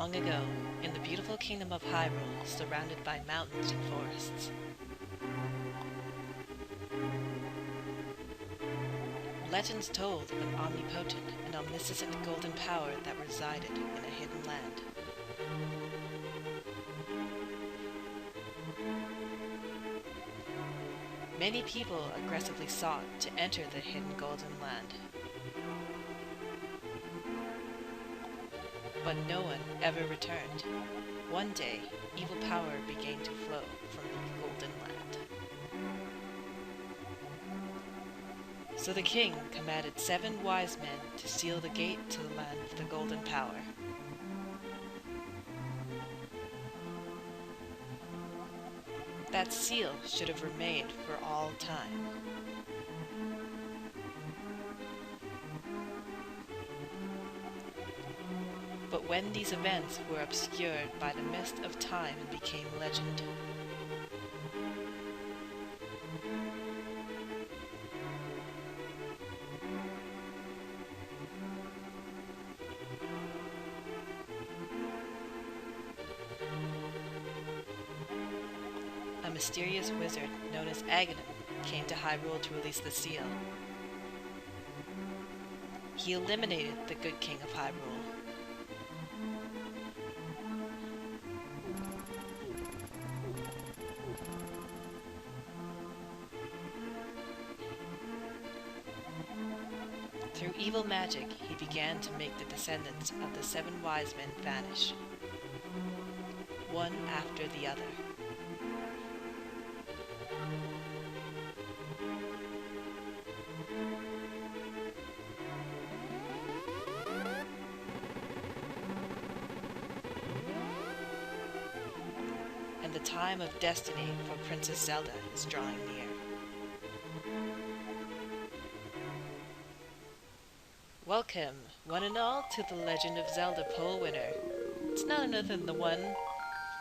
Long ago, in the beautiful kingdom of Hyrule, surrounded by mountains and forests, legends told of an omnipotent and omniscient golden power that resided in a hidden land. Many people aggressively sought to enter the hidden golden land, but no one ever returned. One day, evil power began to flow from the golden land. So the king commanded 7 wise men to seal the gate to the land of the golden power. That seal should have remained for all time. But when these events were obscured by the mist of time and became legend, a mysterious wizard known as Aghanim came to Hyrule to release the seal. He eliminated the good king of Hyrule. Through evil magic, he began to make the descendants of the 7 wise men vanish, one after the other. And the time of destiny for Princess Zelda is drawing near. Welcome, one and all, to the Legend of Zelda poll winner. It's none other than the one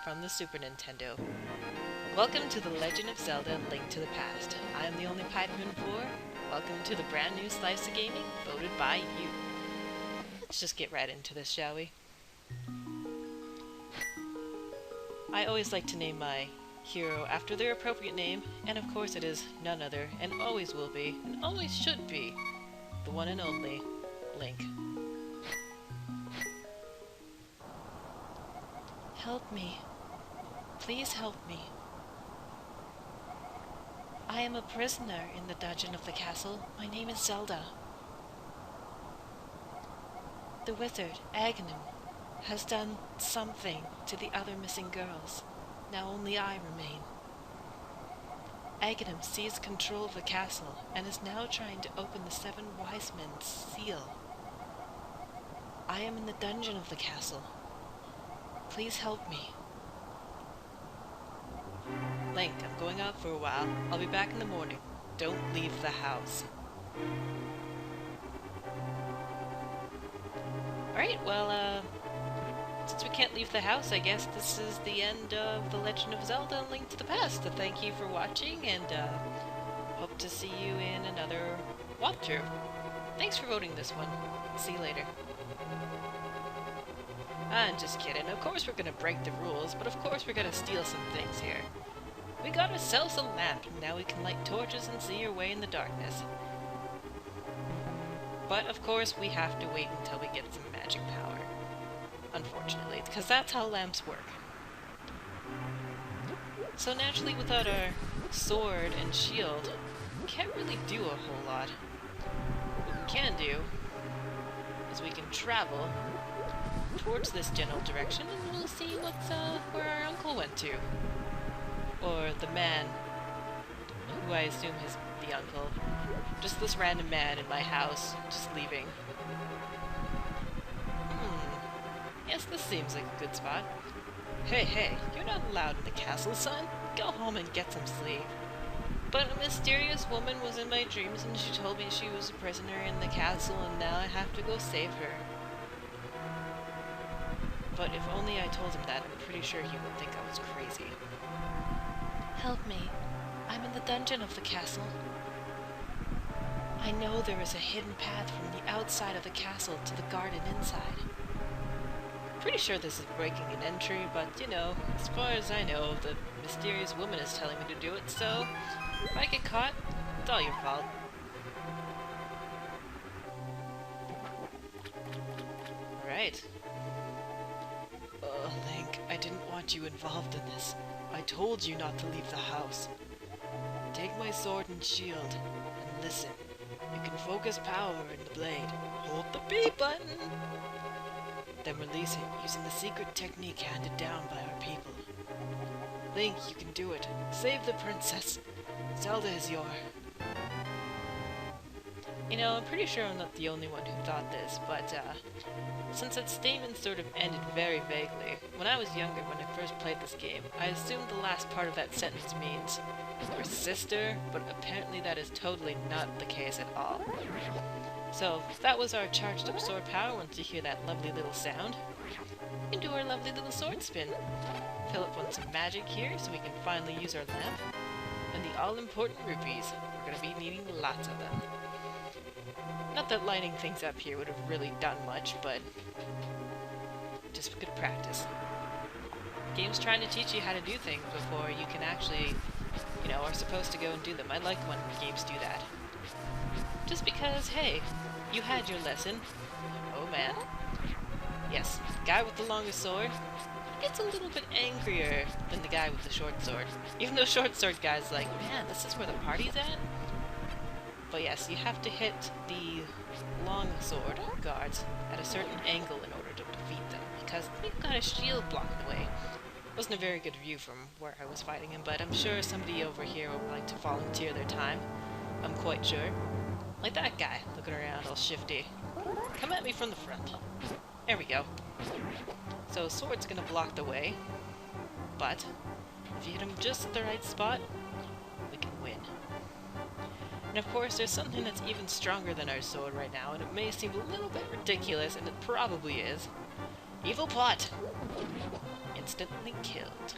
from the Super Nintendo. Welcome to the Legend of Zelda: Link to the Past. I am the only Piperman 4. Welcome to the brand new slice of gaming, voted by you. Let's just get right into this, shall we? I always like to name my hero after their appropriate name, and of course it is none other, and always will be, and always should be, the one and only Link. Help me. Please help me. I am a prisoner in the dungeon of the castle. My name is Zelda. The wizard, Aghanim, has done something to the other missing girls. Now only I remain. Aghanim seized control of the castle and is now trying to open the 7 wise men's seal. I am in the dungeon of the castle. Please help me. Link, I'm going out for a while. I'll be back in the morning. Don't leave the house. Alright, well, since we can't leave the house, I guess this is the end of The Legend of Zelda: Link to the Past. So thank you for watching, and hope to see you in another walkthrough. Thanks for voting this one. See you later. I'm just kidding. Of course we're gonna break the rules, but of course we're gonna steal some things here. We got ourselves a lamp, and now we can light torches and see our way in the darkness. But of course we have to wait until we get some magic power. Unfortunately, because that's how lamps work. So naturally, without our sword and shield, we can't really do a whole lot. What we can do is we can travel towards this general direction, and we'll see what's where our uncle went to, or the man who I assume is the uncle. Just this random man in my house, just leaving. Yes, this seems like a good spot. Hey, you're not allowed in the castle, son. Go home and get some sleep. But a mysterious woman was in my dreams, and she told me she was a prisoner in the castle, and now I have to go save her. But if only I told him that, I'm pretty sure he would think I was crazy. Help me. I'm in the dungeon of the castle. I know there is a hidden path from the outside of the castle to the garden inside. pretty sure this is breaking an entry, but you know, as far as I know, the mysterious woman is telling me to do it, so if I get caught, it's all your fault. Alright. Link, I didn't want you involved in this. I told you not to leave the house. Take my sword and shield, and listen. You can focus power in the blade. Hold the B button! Then release it using the secret technique handed down by our people. Link, you can do it. Save the princess. Zelda is your... You know, I'm pretty sure I'm not the only one who thought this, but, since that statement sort of ended very vaguely, when I was younger, when I first played this game, I assumed the last part of that sentence means your sister, but apparently that is totally not the case at all. So, that was our charged up sword power. Once you hear that lovely little sound, we can do our lovely little sword spin. Fill up on some magic here so we can finally use our lamp. And the all-important rupees. We're going to be needing lots of them. Not that lighting things up here would have really done much, but just good practice. Game's trying to teach you how to do things before you can actually, you know, are supposed to go and do them. I like when games do that. Just because, hey, you had your lesson. Oh man. Yes, the guy with the longest sword gets a little bit angrier than the guy with the short sword. Even though short sword guy's like, man, this is where the party's at? But yes, you have to hit the long sword guards at a certain angle in order to defeat them, because they've got a shield blocking the way. Wasn't a very good view from where I was fighting him, but I'm sure somebody over here would like to volunteer their time. I'm quite sure. Like that guy, looking around all shifty. Come at me from the front. There we go. So sword's gonna block the way, but if you hit him just at the right spot, we can win. And of course, there's something that's even stronger than our sword right now, and it may seem a little bit ridiculous, and it probably is. Evil pot! Instantly killed.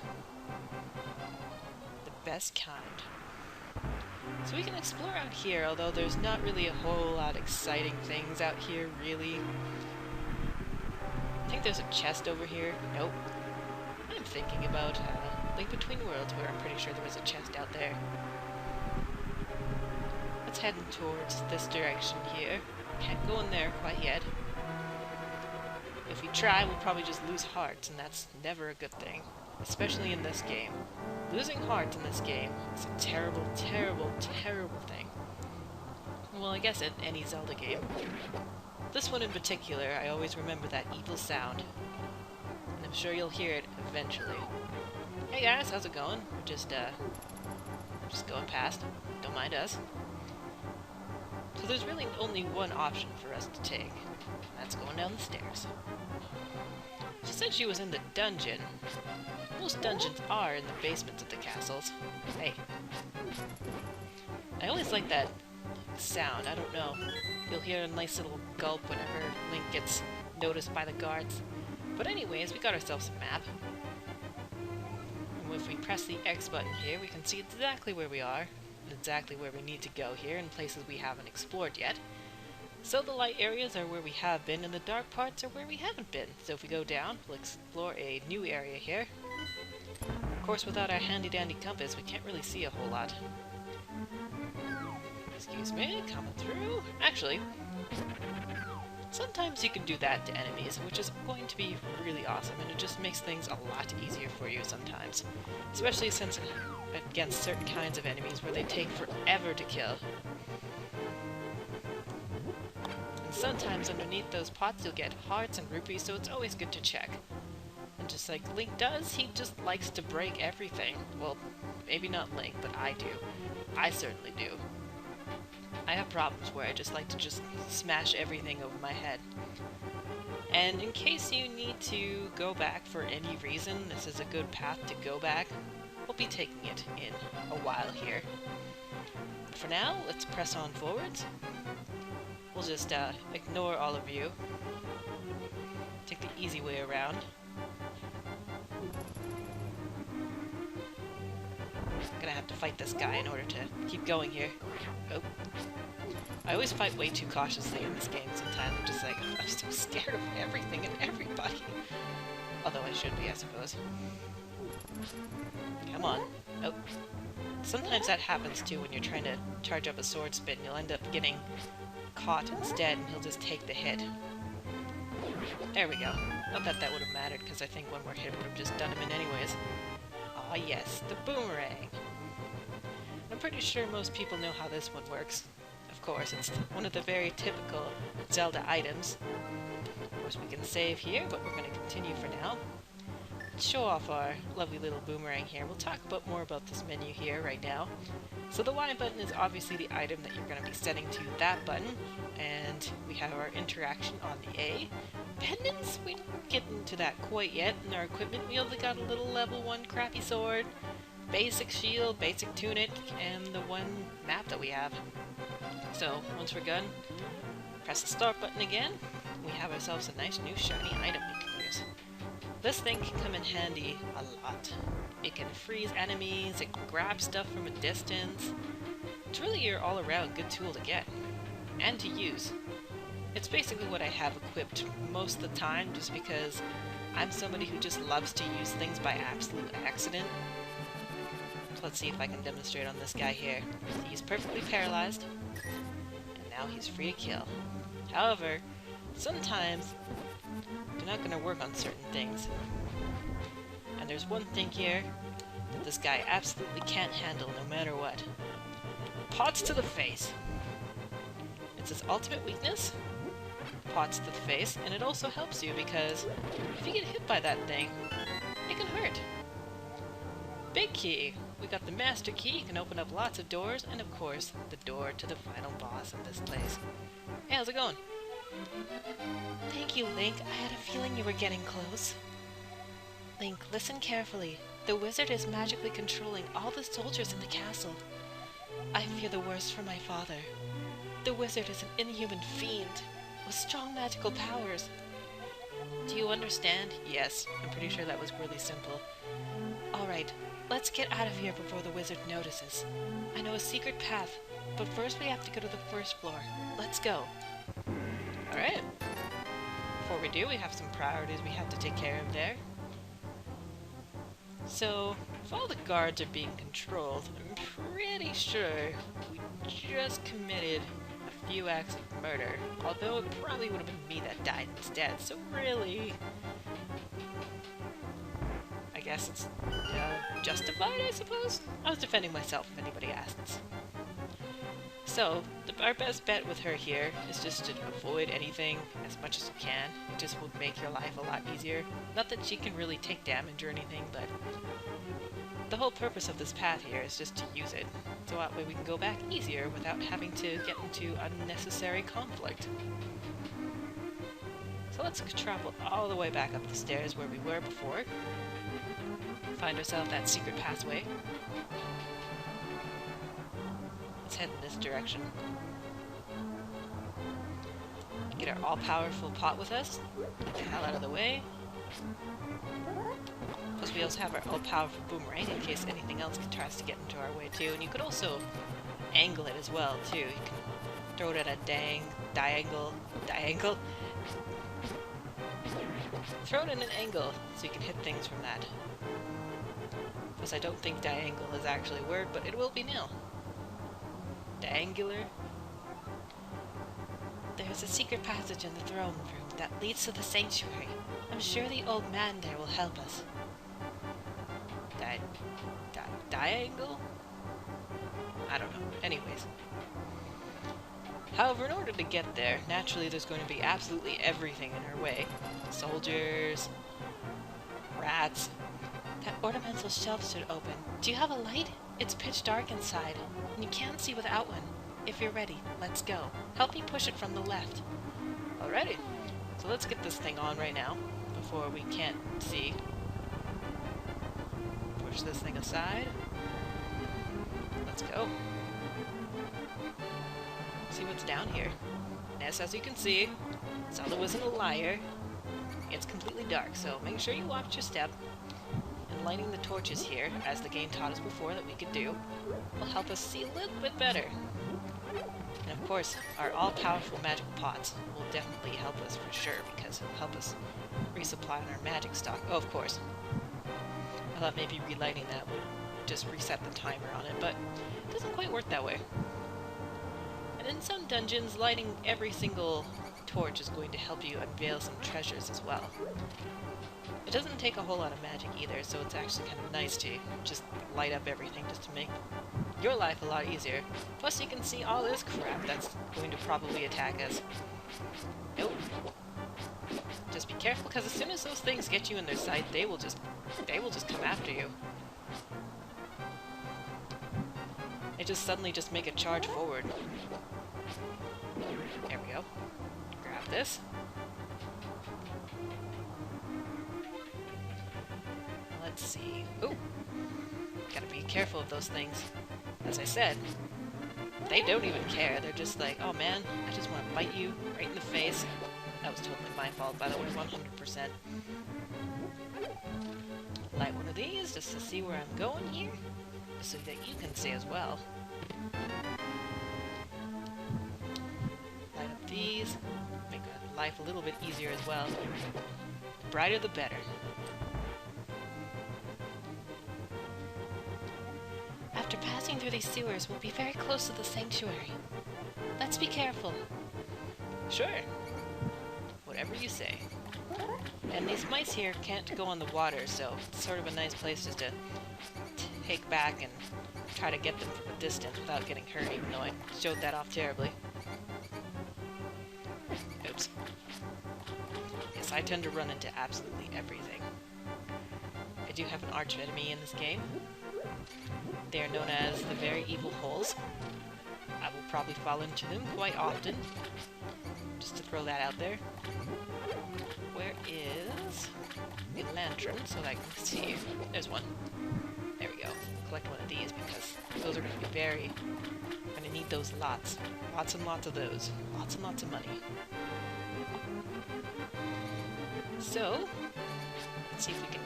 The best kind. So we can explore out here, although there's not really a whole lot of exciting things out here, really. I think there's a chest over here. Nope. I'm thinking about Link Between Worlds, where I'm pretty sure there was a chest out there. Let's head towards this direction here. Can't go in there quite yet. If we try, we'll probably just lose hearts, and that's never a good thing. Especially in this game. Losing hearts in this game is a terrible, terrible, terrible thing. Well, I guess in any Zelda game. This one in particular, I always remember that evil sound. And I'm sure you'll hear it eventually. Hey guys, how's it going? We're just going past. Don't mind us. So there's really only one option for us to take. That's going down the stairs. She said she was in the dungeon. Most dungeons are in the basements of the castles. Hey. I always like that sound, I don't know. You'll hear a nice little gulp whenever Link gets noticed by the guards. But anyways, we got ourselves a map. And if we press the X button here, we can see exactly where we are, and exactly where we need to go here, in places we haven't explored yet. So the light areas are where we have been, and the dark parts are where we haven't been. So if we go down, we'll explore a new area here. Of course, without our handy-dandy compass, we can't really see a whole lot. Excuse me, coming through. Actually, sometimes you can do that to enemies, which is going to be really awesome, and it just makes things a lot easier for you sometimes. Especially since against certain kinds of enemies where they take forever to kill. And sometimes underneath those pots you'll get hearts and rupees, so it's always good to check. And just like Link does, he just likes to break everything. Well, maybe not Link, but I do. I certainly do. I have problems where I just like to just smash everything over my head. And in case you need to go back for any reason, this is a good path to go back. We'll be taking it in a while here. But for now, let's press on forwards. We'll just ignore all of you. Take the easy way around. Gonna have to fight this guy in order to keep going here. Oh. I always fight way too cautiously in this game sometimes. I'm just like, I'm so scared of everything and everybody. should be, I suppose. Come on. Oh. Sometimes that happens too when you're trying to charge up a sword spin. You'll end up getting caught instead, and he'll just take the hit. There we go. Not that that would have mattered, because I think one more hit would have just done him in anyways. Ah yes, the boomerang. I'm pretty sure most people know how this one works. Of course, it's one of the very typical Zelda items. Of course, we can save here, but we're going to continue for now. Let's show off our lovely little boomerang here. We'll talk more about this menu here right now. So the Y button is obviously the item that you're going to be setting to that button, and we have our interaction on the A. Pendants, we didn't get into that quite yet. In our equipment, we only got a little level 1 crappy sword, basic shield, basic tunic, and the one map that we have. So, once we're done, press the start button again. We have ourselves a nice new shiny item we can use. This thing can come in handy a lot. It can freeze enemies, it can grab stuff from a distance. It's really your all-around good tool to get, and to use. It's basically what I have equipped most of the time, just because I'm somebody who just loves to use things by absolute accident. So let's see if I can demonstrate on this guy here. He's perfectly paralyzed, and now he's free to kill. However, sometimes they're not going to work on certain things. And there's one thing here that this guy absolutely can't handle no matter what. Pots to the face. It's his ultimate weakness. Pots to the face, and it also helps you because if you get hit by that thing, it can hurt. Big key. We got the master key, can open up lots of doors, and of course, the door to the final boss of this place. Hey, how's it going? Thank you, Link. I had a feeling you were getting close. Link, listen carefully. The wizard is magically controlling all the soldiers in the castle. I fear the worst for my father. The wizard is an inhuman fiend with strong magical powers. Do you understand? Yes, I'm pretty sure that was really simple. Alright, let's get out of here before the wizard notices. I know a secret path, but first we have to go to the first floor. Let's go. Alright. Before we do, we have some priorities we have to take care of there. So, if all the guards are being controlled, I'm pretty sure we just committed a few acts of murder. Although it probably would have been me that died instead, so really, I guess it's justified, I suppose? I was defending myself if anybody asks. So, our best bet with her here is just to avoid anything as much as you can. It just will make your life a lot easier. Not that she can really take damage or anything, but the whole purpose of this path here is just to use it. So that way we can go back easier without having to get into unnecessary conflict. So let's travel all the way back up the stairs where we were before. Find ourselves that secret pathway. Let's head in this direction. Get our all-powerful pot with us. Get the hell out of the way. Plus we also have our all-powerful boomerang in case anything else tries to get into our way too. And you could also angle it as well too. You can throw it at a diagonal. Throw it in an angle so you can hit things from that. Plus I don't think diagonal is actually a word, but it will be now. Diangular. There's a secret passage in the throne room that leads to the sanctuary. I'm sure the old man there will help us. Diagonal? I don't know. Anyways. However, in order to get there, naturally there's going to be absolutely everything in our way. Soldiers, rats. That ornamental shelf stood open. Do you have a light? It's pitch dark inside, and you can't see without one. If you're ready, let's go. Help me push it from the left. Alrighty. So let's get this thing on right now, before we can't see. Push this thing aside. Let's go. See what's down here. Yes, as you can see, Zelda wasn't a liar. It's completely dark, so make sure you watch your step. And lighting the torches here, as the game taught us before that we could do, will help us see a little bit better. And of course, our all-powerful magical pots will definitely help us for sure, because it'll help us resupply on our magic stock. Oh, of course. I thought maybe relighting that would just reset the timer on it, but it doesn't quite work that way. And in some dungeons, lighting every single torch is going to help you unveil some treasures as well. It doesn't take a whole lot of magic either, so it's actually kind of nice to just light up everything just to make your life a lot easier. Plus you can see all this crap that's going to probably attack us. Nope. Just be careful, because as soon as those things get you in their sight, they will just come after you. They just suddenly just make a charge forward. There we go. Grab this. Let's see. Ooh! Gotta be careful of those things. As I said, they don't even care. They're just like, oh man, I just want to bite you right in the face. That was totally my fault, by the way, 100%. Light one of these just to see where I'm going here, so that you can see as well. Light up these, make life a little bit easier as well. The brighter the better. After passing through these sewers, we'll be very close to the sanctuary. Let's be careful. Sure. Whatever you say. And these mice here can't go on the water, so it's sort of a nice place just to take back and try to get them from a distance without getting hurt, even though I showed that off terribly. Oops. Yes, I tend to run into absolutely everything. I do have an arch enemy in this game. They are known as the Very Evil Holes. I will probably fall into them quite often. Just to throw that out there. Where is a lantern so that I can see? There's one. There we go. Collect one of these because those are going to be very... I'm going to need those lots. Lots and lots of those. Lots and lots of money. So, let's see if we can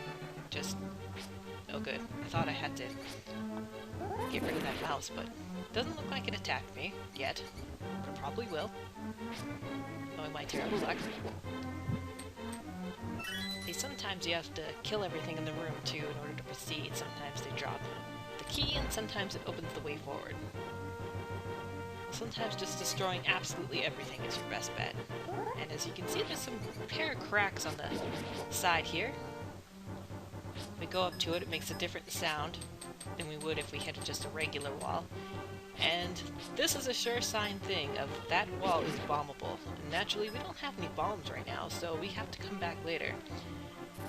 just... Oh good. I thought I had to get rid of that mouse, but it doesn't look like it attacked me yet. But it probably will. Knowing my terrible luck. See, sometimes you have to kill everything in the room too in order to proceed. Sometimes they drop the key and sometimes it opens the way forward. Sometimes just destroying absolutely everything is your best bet. And as you can see, there's some pair of cracks on the side here. If we go up to it, it makes a different sound than we would if we hit just a regular wall. And this is a sure sign thing of that wall is bombable. And naturally, we don't have any bombs right now, so we have to come back later.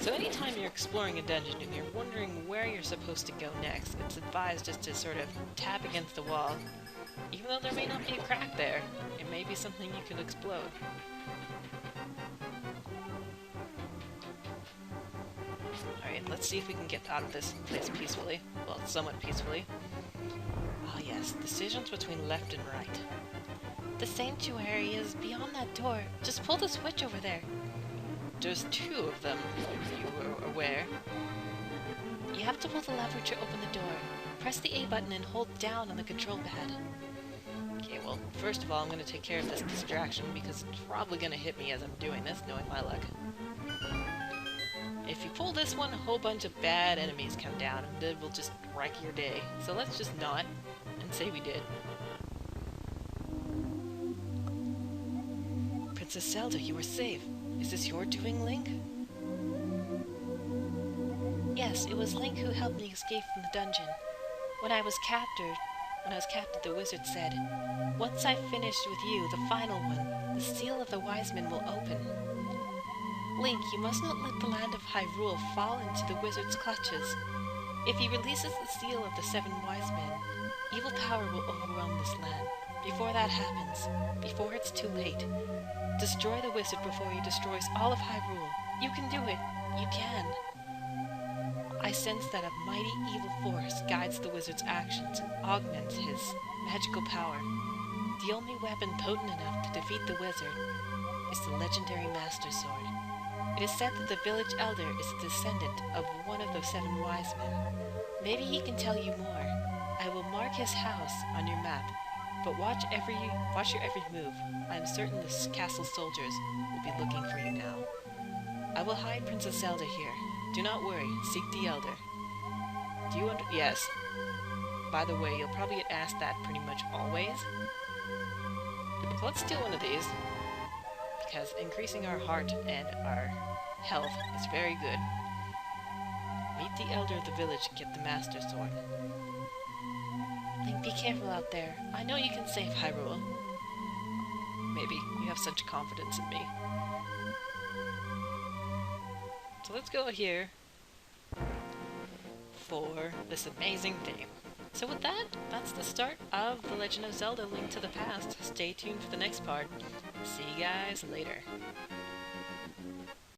So anytime you're exploring a dungeon and you're wondering where you're supposed to go next, it's advised just to sort of tap against the wall. Even though there may not be a crack there, it may be something you can explode. Alright, let's see if we can get out of this place peacefully. Well, somewhat peacefully. Ah yes, decisions between left and right. The sanctuary is beyond that door. Just pull the switch over there. There's two of them, if you were aware. You have to pull the lever to open the door. Press the A button and hold down on the control pad. Okay, well, first of all, I'm going to take care of this distraction because it's probably going to hit me as I'm doing this, knowing my luck. If you pull this one, a whole bunch of bad enemies come down and it will just wreck your day. So let's just not, and say we did. Princess Zelda, you are safe. Is this your doing, Link? Yes, it was Link who helped me escape from the dungeon. When I was captured, the wizard said, "Once I've finished with you, the final one, the seal of the wise men will open." Link, you must not let the land of Hyrule fall into the wizard's clutches. If he releases the seal of the 7 wise men, evil power will overwhelm this land. Before that happens, before it's too late, destroy the wizard before he destroys all of Hyrule. You can do it. You can. I sense that a mighty evil force guides the wizard's actions and augments his magical power. The only weapon potent enough to defeat the wizard is the legendary Master Sword. It is said that the village elder is a descendant of one of those 7 wise men. Maybe he can tell you more. I will mark his house on your map. But watch your every move. I am certain the castle soldiers will be looking for you now. I will hide Princess Zelda here. Do not worry. Seek the Elder. Do you Yes. By the way, you'll probably get asked that pretty much always. So let's steal one of these, because increasing our heart and our health is very good. Meet the Elder of the village and get the Master Sword. Link, be careful out there. I know you can save Hyrule. Maybe. You have such confidence in me. So let's go here for this amazing theme. So with that, that's the start of The Legend of Zelda: Link to the Past. Stay tuned for the next part. See you guys later.